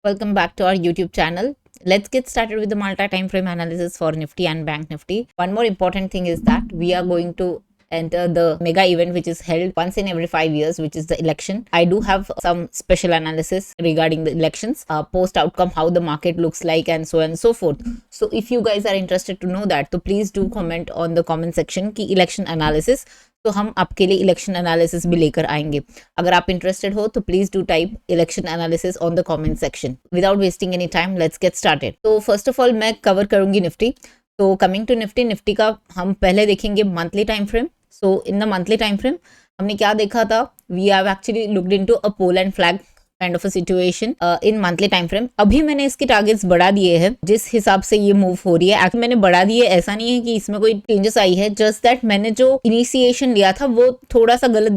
Welcome back to our YouTube channel. Let's get started with the multi-time frame analysis for Nifty and Bank Nifty. One more important thing is that we are going to enter the mega event which is held once in every 5 years, which is the election. I do have some special analysis regarding the elections, post outcome, how the market looks like, and so on and so forth. So if you guys are interested to know that, so please do comment on the comment section की election analysis. तो हम आपके लिए election analysis भी लेकर आएंगे. अगर आप इंटरेस्टेड हो तो please do type election analysis on the comment section. Without wasting any time let's get started. तो फर्स्ट ऑफ ऑल मैं कवर करूंगी निफ्टी. तो कमिंग टू निफ्टी का हम पहले देखेंगे monthly time frame. So in the monthly time frame हमने क्या देखा था, we have actually looked into a pole and flag kind of a situation in monthly time frame. अभी मैंने इसके टारगेट्स बढ़ा दिए हैं जिस हिसाब से ये मूव हो रही है. मैंने बढ़ा दिए, ऐसा नहीं है कि इसमें कोई चेंजेस आई है, जस्ट दैट मैंने जो इनिशिएशन लिया था वो थोड़ा सा गलत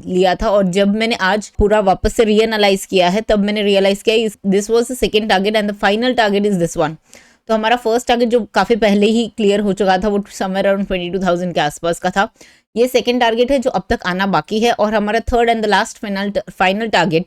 लिया था, और जब मैंने आज पूरा वापस से रीएनालाइज किया है तब मैंने रियलाइज किया this was the second target and the final target is this one. तो हमारा फर्स्ट टारगेट जो काफी पहले ही क्लियर हो चुका था वो समवेयर अराउंड 22,000 के आसपास का था. ये सेकंड टारगेट है जो अब तक आना बाकी है, और हमारा third and the last final target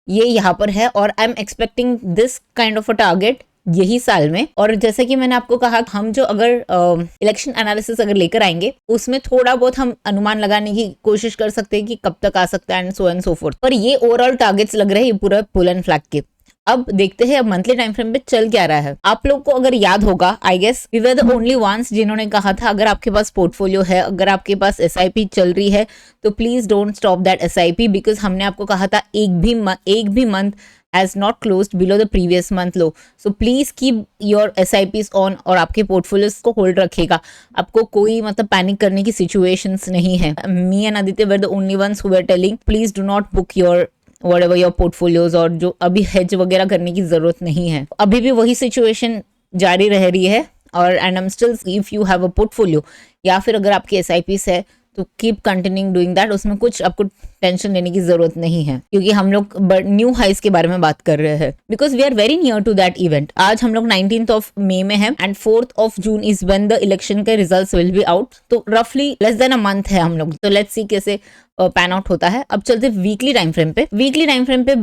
ये यहाँ पर है, और I am expecting this kind of a target यही साल में. और जैसे कि मैंने आपको कहा, हम जो अगर इलेक्शन एनालिसिस अगर लेकर आएंगे उसमें थोड़ा बहुत हम अनुमान लगाने की कोशिश कर सकते हैं कि कब तक आ सकता है and so and so fourth. पर ये ओवरऑल टारगेट्स लग रहे हैं ये पूरा पुल एंड फ्लैग के. अब देखते हैं अब मंथली टाइम फ्रेम पे चल क्या रहा है. आप लोग को अगर याद होगा, I guess we were the only ones जिन्होंने कहा था अगर आपके पास पोर्टफोलियो है, अगर आपके पास एसआईपी चल रही है तो please don't stop that SIP, because हमने आपको कहा था एक भी month has not closed below the previous month low. So please keep your SIPs on और आपके पोर्टफोलियोज को होल्ड रखेगा. आपको कोई मतलब पैनिक करने की सिचुएशंस नहीं है. Me and Aditya were the only ones who were telling please do not book your whatever your portfolios, और जो अभी हेज वगैरह करने की जरूरत नहीं है. अभी भी वही सिचुएशन जारी रह रही है. और and am still, if you have a portfolio या फिर अगर आपकी एसआईपीस है तो कीप कंटिन्यूइंग डूइंग दैट. उसमें कुछ आपको टेंशन लेने की जरूरत नहीं है, क्योंकि हम लोग न्यू हाइस के बारे में बात कर रहे हैं, because we are very near to that event. आज हम लोग 19th ऑफ मे में है and 4th of June is when the election के रिजल्ट्स विल बी आउट. तो रफली लेस देन अ मंथ है हम लोग. तो लेट्स सी कैसे पैन आउट होता है. अब चलते वीकली टाइम फ्रेम पे. वीकली टाइम फ्रेम पे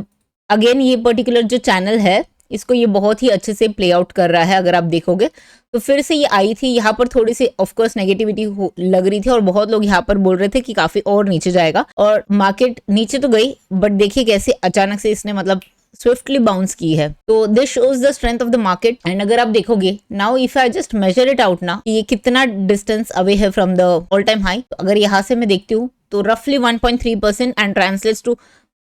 अगेन ये पर्टिकुलर जो चैनल है इसको ये बहुत ही अच्छे से प्ले आउट कर रहा है. अगर आप देखोगे तो फिर से ये आई थी, यहाँ पर थोड़ी सी ऑफकोर्स नेगेटिविटी लग रही थी और बहुत लोग यहाँ पर बोल रहे थे कि काफी और नीचे जाएगा, और मार्केट नीचे तो गई बट देखिए कैसे अचानक से इसने मतलब स्विफ्टली बाउंस की है. तो this shows the strength of the market. And अगर आप देखोगे now if I just measure it out ना, ये कितना डिस्टेंस अवे है from the all time high. तो अगर यहाँ से मैं देखती हूँ तो रफली 1.3% and translates to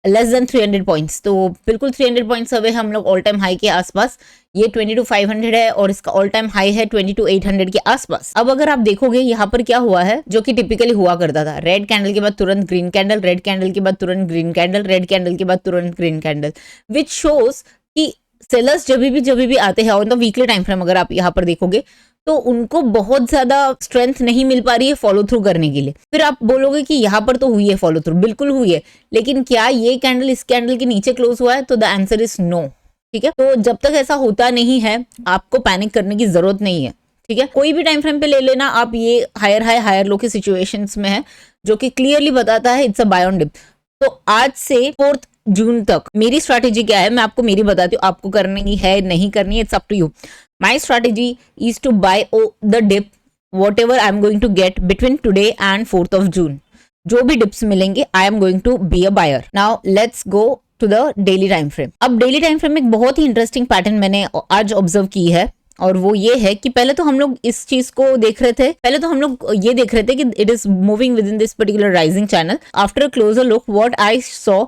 less than 300 points. तो बिल्कुल 300 पॉइंट्स अवे हम लोग ऑल टाइम हाई के आसपास. ये 22,500 है और इसका ऑल टाइम हाई है 22,800 के आसपास. अब अगर आप देखोगे यहाँ पर क्या हुआ है, जो कि टिपिकली हुआ करता था, रेड कैंडल के बाद तुरंत ग्रीन कैंडल, रेड कैंडल के बाद तुरंत ग्रीन कैंडल, रेड कैंडल के बाद तुरंत ग्रीन कैंडल, विच शोज कि सेलर्स जब भी आते हैं on the weekly time frame, अगर आप यहाँ पर देखोगे तो उनको बहुत ज्यादा स्ट्रेंथ नहीं मिल पा रही है फॉलो थ्रू करने के लिए. फिर आप बोलोगे कि यहाँ पर तो हुई है फॉलो थ्रू, बिल्कुल हुई है, लेकिन क्या ये कैंडल इस कैंडल के नीचे क्लोज हुआ है? तो द आंसर इज नो. ठीक है, तो जब तक ऐसा होता नहीं है आपको पैनिक करने की जरूरत नहीं है. ठीक है, कोई भी टाइम फ्रेम पे ले लेना आप, ये हायर हाई हायर लो के सिचुएशंस में है, जो कि क्लियरली बताता है it's a buy on dip. तो आज से 4th जून तक मेरी स्ट्रैटेजी क्या है मैं आपको मेरी बताती हूँ. आपको करनी है नहीं करनी है, it's up to you. My strategy is to buy the dip whatever I am going to get between today and 4th of June. जो भी डिप्स मिलेंगे I am going to be a buyer. Now let's go to the daily time frame. अब daily time frame में एक बहुत ही interesting pattern मैंने आज observe की है, और वो ये है कि पहले तो हम लोग इस चीज को देख रहे थे, पहले तो हम लोग ये देख रहे थे कि it is moving with in this particular rising channel. After a closure look what I saw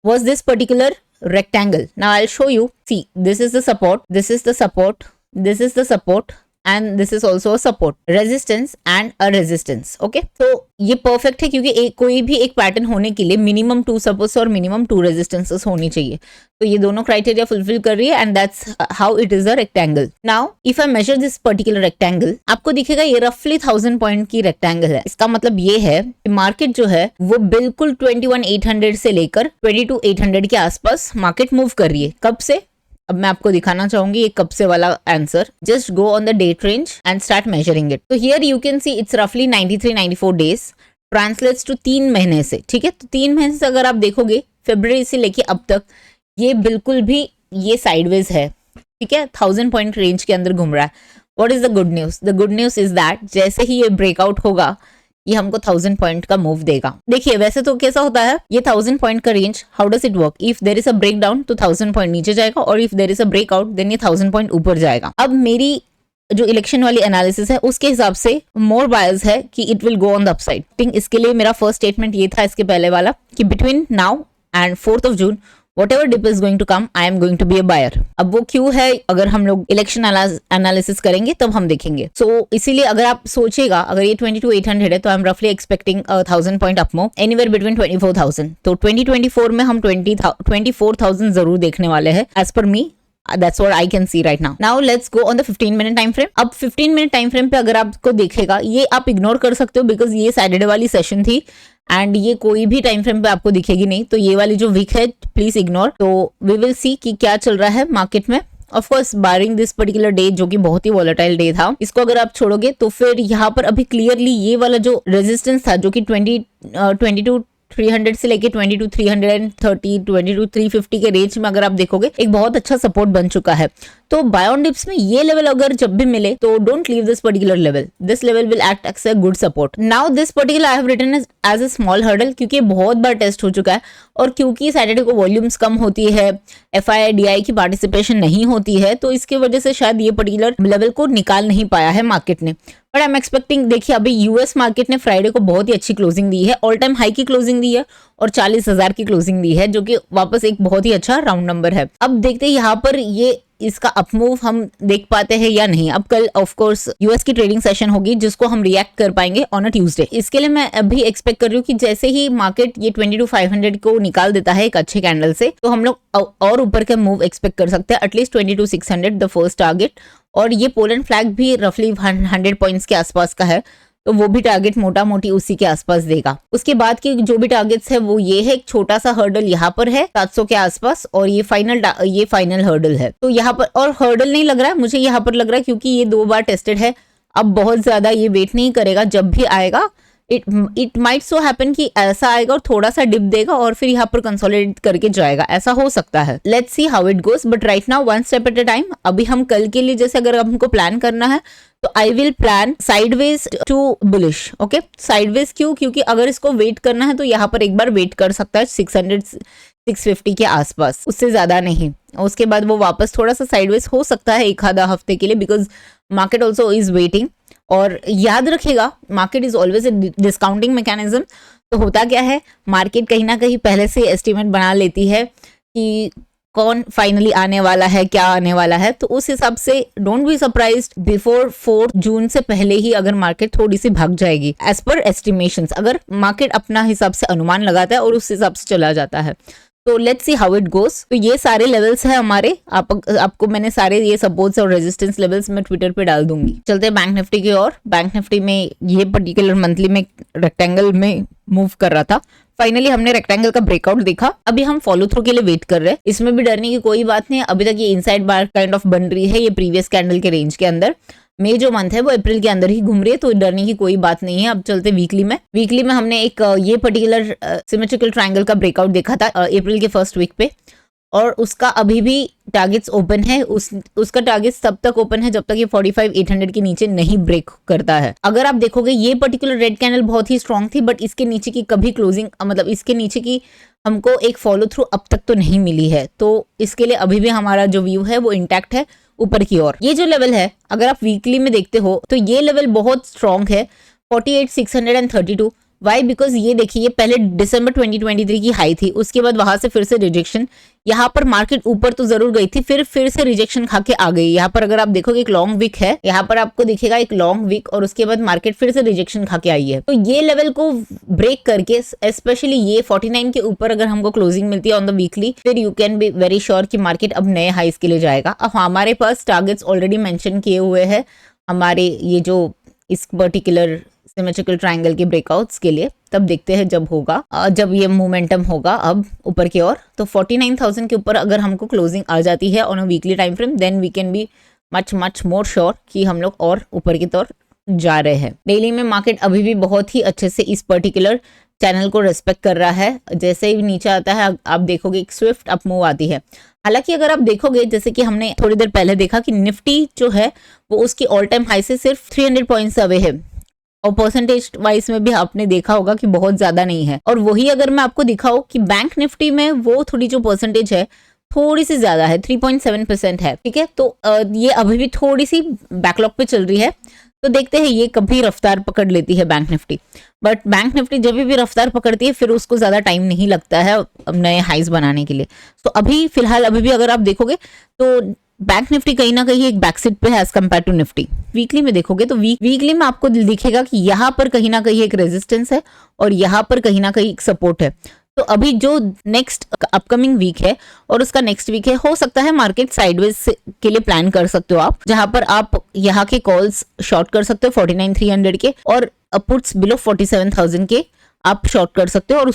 was this particular rectangle. Now I'll show you. See, this is the support, this is the support, this is the support, and this is also a support, resistance and a resistance. Okay, तो ये perfect है क्योंकि कोई भी एक pattern होने के लिए मिनिमम 2 सपोर्ट्स और मिनिमम 2 रेजिस्टेंसेस होनी चाहिए. तो ये दोनों क्राइटेरिया फुलफिल कर रही है and that's how it is a rectangle. Now if I measure this particular rectangle, आपको दिखेगा ये रफली 1000 पॉइंट की रेक्टेंगल है. इसका मतलब ये है कि मार्केट जो है वो बिल्कुल 21,800 से लेकर 22,800 के आसपास मार्केट मूव कर रही है. कब से? अब मैं आपको दिखाना चाहूंगी ये कब से वाला answer. Just go on the date range and start measuring it. तो here you can see it's रफली 93-94 डेज, ट्रांसलेट्स टू 3 महीने से. ठीक है, तो 3 महीने से अगर आप देखोगे फरवरी से लेके अब तक ये बिल्कुल भी ये साइडवेज है, ठीक है, 1000 पॉइंट रेंज के अंदर घूम रहा है। What is the good news? The good news is that जैसे ही ये ब्रेकआउट होगा ये हमको 1000 पॉइंट का मूव देगा। देखिए वैसे तो कैसा होता है ये 1000 पॉइंट का range, how does it work? If there is a break down तो 1000 पॉइंट नीचे जाएगा, और if there is a breakout then ये 1000 पॉइंट ऊपर जाएगा। अब मेरी जो इलेक्शन वाली एनालिसिस है उसके हिसाब से मोर बायस है कि it will go on the upside. इसके लिए मेरा फर्स्ट स्टेटमेंट ये था इसके पहले वाला कि between now and 4th of June whatever dip is going to come, I am going to be a buyer। अब वो क्यों है, अगर हम लोग इलेक्शन एनालिसिस करेंगे तब हम देखेंगे। इसीलिए अगर आप सोचेगा अगर ये 22,800 है तो आई एम रफली expecting 1000 point up move anywhere between 24,000। तो 2024 में हम 24,000 जरूर देखने वाले हैं as per me. That's what I can see right now. Now let's go on the 15-minute time frame। अब 15-minute time frame पे अगर आपको देखेगा ये आप इग्नोर कर सकते हो बिकॉज ये सैटरडे वाली सेशन थी एंड ये कोई भी टाइम फ्रेम पे आपको दिखेगी नहीं, तो ये वाली जो वीक है प्लीज इग्नोर। तो वी विल सी कि क्या चल रहा है मार्केट में। Of course barring this particular day जो कि बहुत ही वॉलेटाइल डे था, इसको अगर आप छोड़ोगे तो फिर यहाँ पर अभी क्लियरली ये वाला जो रेजिस्टेंस था जो कि 22,300 से लेके 22,330 22,350 के रेंज में अगर आप देखोगे एक बहुत अच्छा सपोर्ट बन चुका है। तो बाय ऑन डिप्स में ये लेवल अगर जब भी मिले तो don't leave this particular level, this level will act as a good support. Now this particular I have written as a small hurdle क्योंकि बहुत बार टेस्ट हो चुका है और क्योंकि सैटरडे को वॉल्यूम्स कम होती है, FII DI की पार्टिसिपेशन नहीं होती है, तो इसकी वजह से शायद ये पर्टिकुलर लेवल को निकाल नहीं पाया है मार्केट ने। बट आई एम एक्सपेक्टिंग, देखिए अभी यूएस मार्केट ने फ्राइडे को बहुत ही अच्छी क्लोजिंग दी है, ऑल टाइम हाई की क्लोजिंग दी है और 40,000 की क्लोजिंग दी है जो कि वापस एक बहुत ही अच्छा राउंड नंबर है। अब देखते हैं यहाँ पर ये इसका अपमूव हम देख पाते हैं या नहीं। अब कल ऑफ कोर्स यूएस की ट्रेडिंग सेशन होगी जिसको हम रिएक्ट कर पाएंगे ऑन अ ट्यूसडे। इसके लिए मैं अभी एक्सपेक्ट कर रही हूँ कि जैसे ही मार्केट ये 22,500 को निकाल देता है एक अच्छे कैंडल से तो हम लोग और ऊपर का मूव एक्सपेक्ट कर सकते हैं, एटलीस्ट 22,600 द फर्स्ट टारगेट। और ये पोलैंड फ्लैग भी रफली 100 पॉइंट्स के आसपास का है तो वो भी टारगेट मोटा मोटी उसी के आसपास देगा। उसके बाद के जो भी टारगेट्स है वो ये है, एक छोटा सा हर्डल यहाँ पर है 700 के आसपास और ये फाइनल हर्डल है। तो यहाँ पर और हर्डल नहीं लग रहा है मुझे, यहाँ पर लग रहा है क्योंकि ये 2 बार टेस्टेड है, अब बहुत ज्यादा ये वेट नहीं करेगा, जब भी आएगा इट माइट सो हैपन कि ऐसा आएगा और थोड़ा सा डिप देगा और फिर यहाँ पर कंसोलिडेट करके जाएगा, ऐसा हो सकता है। Let's see how it goes, but right now one step at a time. अभी हम कल के लिए जैसे अगर हमको प्लान करना है तो I will plan sideways to bullish. Okay, sideways क्यों? क्योंकि अगर इसको वेट करना है तो यहाँ पर एक बार वेट कर सकता है 600-650 के आसपास, उससे ज्यादा नहीं। उसके बाद वो वापस थोड़ा सा साइडवेज हो सकता है एक आधा हफ्ते के लिए because market also is waiting. और याद रखेगा market is always a discounting mechanism. तो होता क्या है, मार्केट कहीं ना कहीं पहले से एस्टिमेट बना लेती है कि कौन फाइनली आने वाला है, क्या आने वाला है। तो उस हिसाब से डोंट बी सरप्राइज्ड बिफोर 4 जून से पहले ही अगर मार्केट थोड़ी सी भाग जाएगी एज पर एस्टिमेशंस, अगर मार्केट अपना हिसाब से अनुमान लगाता है और उस हिसाब से चला जाता है। तो let's see how it goes. तो ये सारे लेवल्स है हमारे, आपको मैंने सारे ये सपोर्ट्स और रेजिस्टेंस लेवल्स मैं ट्विटर पे डाल दूंगी। चलते हैं बैंक निफ्टी की ओर। बैंक निफ्टी में ये पर्टिकुलर मंथली में रेक्टेंगल में मूव कर रहा था, फाइनली हमने रेक्टेंगल का ब्रेकआउट देखा। अभी हम फॉलो थ्रू के लिए वेट कर रहे हैं, इसमें भी डरने की कोई बात नहीं है। अभी तक ये इनसाइड बार काइंड ऑफ बन रही है ये प्रीवियस कैंडल के रेंज के अंदर। मई जो मंथ है वो अप्रैल के अंदर ही घूम रही है तो डरने की कोई बात नहीं है। अब चलते वीकली में। वीकली में हमने एक ये पर्टिकुलर सिमेट्रिकल ट्रायंगल का ब्रेकआउट देखा था अप्रैल के फर्स्ट वीक पे और उसका अभी भी टारगेट्स ओपन है। उसका टारगेट्स तब तक ओपन है जब तक ये 45,800 के नीचे नहीं ब्रेक करता है। अगर आप देखोगे ये पर्टिकुलर रेड कैंडल बहुत ही स्ट्रांग थी बट इसके नीचे की कभी क्लोजिंग मतलब इसके नीचे की हमको एक फॉलो थ्रू अब तक तो नहीं मिली है। तो इसके लिए अभी भी हमारा जो व्यू है वो इंटैक्ट है ऊपर की ओर। ये जो लेवल है अगर आप वीकली में देखते हो तो ये लेवल बहुत स्ट्रांग है 48,632। वाई? बिकॉज ये देखिए ये पहले दिसंबर 2023 की हाई थी, उसके बाद वहां से फिर से रिजेक्शन। यहाँ पर मार्केट ऊपर तो जरूर गई थी फिर से रिजेक्शन खा के आ गई। यहाँ पर अगर आप देखोगे एक लॉन्ग वीक है, यहाँ पर आपको दिखेगा एक लॉन्ग वीक और उसके बाद मार्केट फिर से रिजेक्शन खा के आई है। तो ये लेवल को ब्रेक करके स्पेशली ये 49 के ऊपर अगर हमको क्लोजिंग मिलती है ऑन द वीकली फिर you can be very sure कि मार्केट अब नए हाइस के लिए जाएगा। अब हमारे पास टारगेट्स ऑलरेडी मेंशन किए हुए हैं हमारे ये जो इस पर्टिकुलर सिमेट्रिकल ट्रायंगल के ब्रेकआउट्स के लिए, तब देखते हैं जब होगा, जब ये मोमेंटम होगा अब ऊपर की ओर। तो 49,000 के ऊपर अगर हमको क्लोजिंग आ जाती है on a weekly time frame then we can be much more sure कि हम लोग और ऊपर की तरफ जा रहे हैं। डेली में मार्केट अभी भी बहुत ही अच्छे से इस पर्टिकुलर चैनल को रेस्पेक्ट कर रहा है। जैसे ही नीचे आता है आप देखोगे एक स्विफ्ट अप मूव आती है। हालांकि अगर आप देखोगे, जैसे कि हमने थोड़ी देर पहले देखा कि निफ्टी जो है वो उसकी ऑल टाइम हाई से सिर्फ 300 पॉइंट्स अवे है, और परसेंटेज वाइज में भी आपने देखा होगा कि बहुत ज्यादा नहीं है। और वही अगर मैं आपको दिखाऊं कि बैंक निफ्टी में वो थोड़ी जो परसेंटेज है थोड़ी सी ज्यादा है, 3.7% है, ठीक है। तो ये अभी भी थोड़ी सी बैकलॉग पे चल रही है, तो देखते हैं ये कभी रफ्तार पकड़ लेती है bank Nifty. But bank Nifty जब भी रफ्तार पकड़ती है फिर उसको ज्यादा टाइम नहीं लगता है नए हाइज बनाने के लिए। तो अभी फिलहाल अभी भी अगर आप देखोगे तो बैंक निफ्टी कहीं ना कहीं एक बैकसीट पे है as compare to Nifty. Weekly में देखोगे तो वीकली में आपको दिखेगा कि यहाँ पर कहीं ना कहीं एक रेजिस्टेंस है और यहाँ पर कहीं ना कहीं एक सपोर्ट है। तो अभी जो नेक्स्ट अपकमिंग वीक है और उसका नेक्स्ट वीक है, हो सकता है मार्केट साइडवेज के लिए प्लान कर सकते हो आप, जहां पर आप यहाँ के कॉल्स शॉर्ट कर सकते हो 49,300 के, और पुट्स बिलो 47,000 के आप शॉर्ट कर सकते हो, और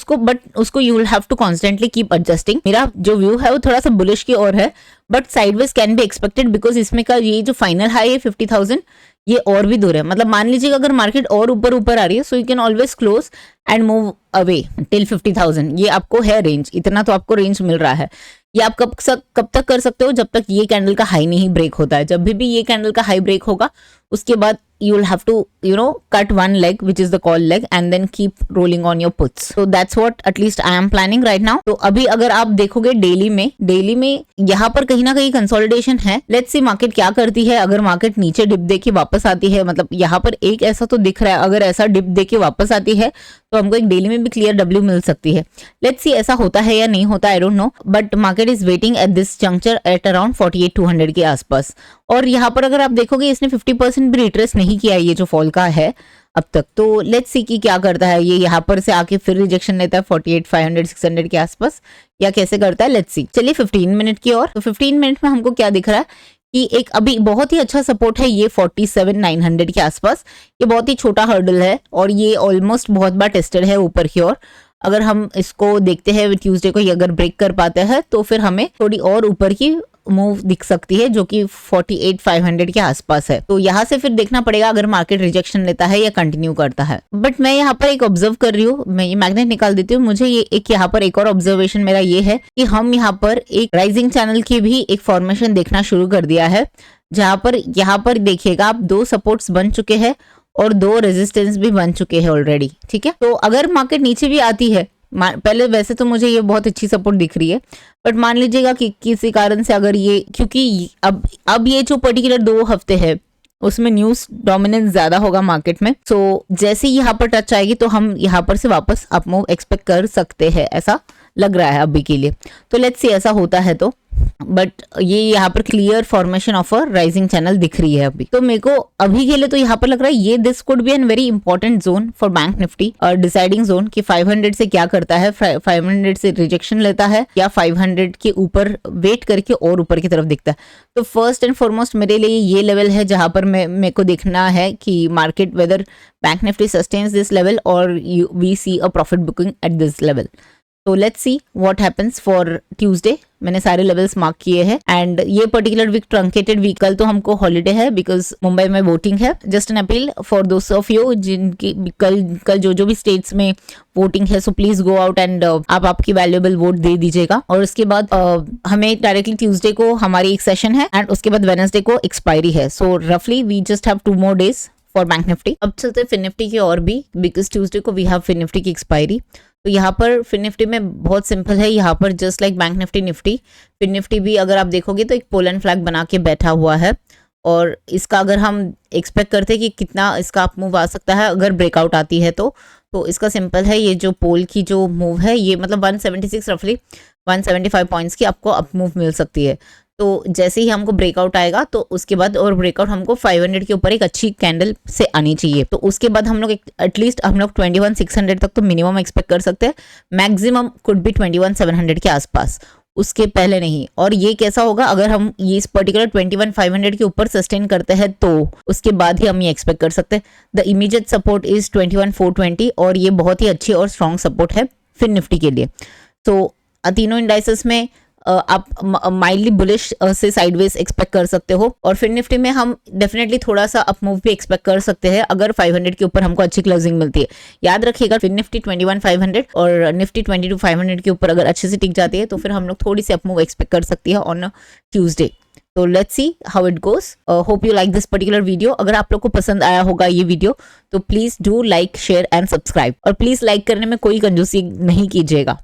उसको you will have to constantly keep adjusting. मेरा जो व्यू है वो थोड़ा सा बुलिश की ओर है, but sideways can be expected because इसमें का ये जो फाइनल हाई है 50,000 ये और भी दूर है। मतलब मान लीजिएगा अगर मार्केट और ऊपर आ रही है, so you can always close and move away till 50,000। ये आपको है रेंज, इतना तो आपको रेंज मिल रहा है। ये आप कब तक कर सकते हो, जब तक ये कैंडल का हाई नहीं ब्रेक होता है। जब भी ये कैंडल का हाई ब्रेक होगा उसके बाद you will have to cut one leg which is the call leg and then keep rolling on your puts. So that's what at least I am planning right now. तो अभी अगर आप देखोगे daily में यहाँ पर कहीं ना कहीं कंसोलिडेशन है। लेट्स सी मार्केट क्या करती है। अगर मार्केट नीचे डिप देके वापस आती है, मतलब यहाँ पर एक ऐसा तो दिख रहा है, अगर ऐसा डिप देके वापस आती है तो हमको एक डेली में भी क्लियर डब्ल्यू मिल सकती है। लेट्स सी ऐसा होता है या नहीं होता, I don't know, but market is waiting at this juncture at around 48,200 के आसपास। और यहाँ पर अगर आप देखोगे इसने 50% भी रिट्रेस नहीं किया ये जो फॉल का है अब तक। तो लेट्स सी कि क्या करता है ये, यहाँ पर से आके फिर रिजेक्शन लेता है 48,500 600 के आसपास, या कैसे करता है, लेट्स सी। चलिए 15 मिनट की और, तो 15 मिनट में हमको क्या दिख रहा है कि एक अभी बहुत ही अच्छा सपोर्ट है ये 47,900 के आसपास। ये बहुत ही छोटा हर्डल है और ये ऑलमोस्ट बहुत बार टेस्टेड है ऊपर की ओर। अगर हम इसको देखते हैं ट्यूसडे को ये अगर ब्रेक कर पाता है तो फिर हमें थोड़ी और ऊपर की मूव दिख सकती है जो कि 48,500 के आसपास है। तो यहाँ से फिर देखना पड़ेगा अगर मार्केट रिजेक्शन लेता है या कंटिन्यू करता है। बट मैं यहाँ पर एक ऑब्जर्व कर रही हूँ, मैं ये मैग्नेट निकाल देती हूँ। मुझे ये एक यहाँ पर एक और ऑब्जर्वेशन मेरा ये है कि हम यहाँ पर एक राइजिंग चैनल की भी एक फॉर्मेशन देखना शुरू कर दिया है, जहां पर यहाँ पर देखिएगा आप 2 सपोर्ट्स बन चुके हैं और 2 रेजिस्टेंस भी बन चुके हैं ऑलरेडी, ठीक है। तो अगर मार्केट नीचे भी आती है, पहले वैसे तो मुझे ये बहुत अच्छी सपोर्ट दिख रही है, बट मान लीजिएगा कि किसी कारण से अगर ये, क्योंकि अब ये जो पर्टिकुलर 2 हफ्ते है उसमें न्यूज डोमिनेंस ज्यादा होगा मार्केट में। सो जैसे ही यहाँ पर टच आएगी तो हम यहाँ पर से वापस अप मूव एक्सपेक्ट कर सकते हैं, ऐसा लग रहा है अभी के लिए। तो लेट्स सी ऐसा होता है तो, बट ये यहाँ पर clear formation of a rising channel दिख रही है अभी। तो मेरे को अभी के लिए तो यहाँ पर लग रहा है ये this could be an very important zone for Bank Nifty, और डिसाइडिंग जोन कि 500 से क्या करता है, 500 से रिजेक्शन लेता है या 500 के ऊपर वेट करके और ऊपर की तरफ दिखता है। तो फर्स्ट एंड फॉरमोस्ट मेरे लिए ये लेवल है जहां पर मेरे को देखना है कि market whether bank Nifty sustains this level और we see a profit booking at this level. तो let's see what happens for Tuesday. मैंने सारे लेवल्स मार्क किए हैं एंड ये पर्टिकुलर वीक ट्रंकेटेड वीक, कल तो हमको हॉलीडे है बिकॉज मुंबई में वोटिंग है। Just an appeal for those of you जिनकी कल जो भी स्टेट्स में वोटिंग है, so please go out and आप आपकी वैल्यूएबल वोट दे दीजिएगा। और उसके बाद हमें डायरेक्टली ट्यूसडे को हमारी एक सेशन है एंड उसके बाद वेडनेसडे को एक्सपायरी है। सो रफली we just have 2 more days for Bank Nifty. अब चलते फिन निफ्टी की और भी, बिकॉज ट्यूसडे को वी हैव फिन निफ्टी की एक्सपायरी। तो यहाँ पर फिन निफ्टी में बहुत सिंपल है, यहाँ पर just like Bank Nifty Fin Nifty भी अगर आप देखोगे तो एक पोलैंड फ्लैग बना के बैठा हुआ है, और इसका अगर हम एक्सपेक्ट करते हैं कि कितना इसका अप मूव आ सकता है अगर ब्रेकआउट आती है तो इसका सिंपल है, ये जो पोल की जो मूव है ये मतलब 176 रफली 175 पॉइंट्स की आपको अप मूव मिल सकती है। तो जैसे ही हमको ब्रेकआउट आएगा तो उसके बाद और ब्रेकआउट हमको 500 के ऊपर एक अच्छी कैंडल से आनी चाहिए। तो उसके बाद हम लोग एटलीस्ट हम लोग 21,600 तक तो मिनिमम एक्सपेक्ट कर सकते हैं, मैक्सिमम कुड बी 21,700 के आसपास, उसके पहले नहीं। और ये कैसा होगा अगर हम ये इस पर्टिकुलर 21,500 के ऊपर सस्टेन करते हैं तो उसके बाद ही हम ये एक्सपेक्ट कर सकते हैं। द इमीडिएट सपोर्ट इज 21,420 और ये बहुत ही अच्छी और स्ट्रॉन्ग सपोर्ट है फिन निफ्टी के लिए। तो तीनों इंडाइसेस में आप माइल्डली बुलिश से साइडवेज एक्सपेक्ट कर सकते हो। और फिर निफ्टी में हम डेफिनेटली थोड़ा सा अप मूव भी एक्सपेक्ट कर सकते हैं अगर 500 के ऊपर हमको अच्छी क्लोजिंग मिलती है। याद रखिएगा फिर निफ्टी 21,500 और निफ्टी 22,500 के ऊपर अगर अच्छे से टिक जाती है तो फिर हम लोग थोड़ी सी अप मूव एक्सपेक्ट कर सकती है ऑन ट्यूजडे। तो let's see how it goes. Hope you like this particular video. अगर आप लोग को पसंद आया होगा ये वीडियो तो please do like, share and subscribe. और प्लीज लाइक करने में कोई कंजूसी नहीं कीजिएगा।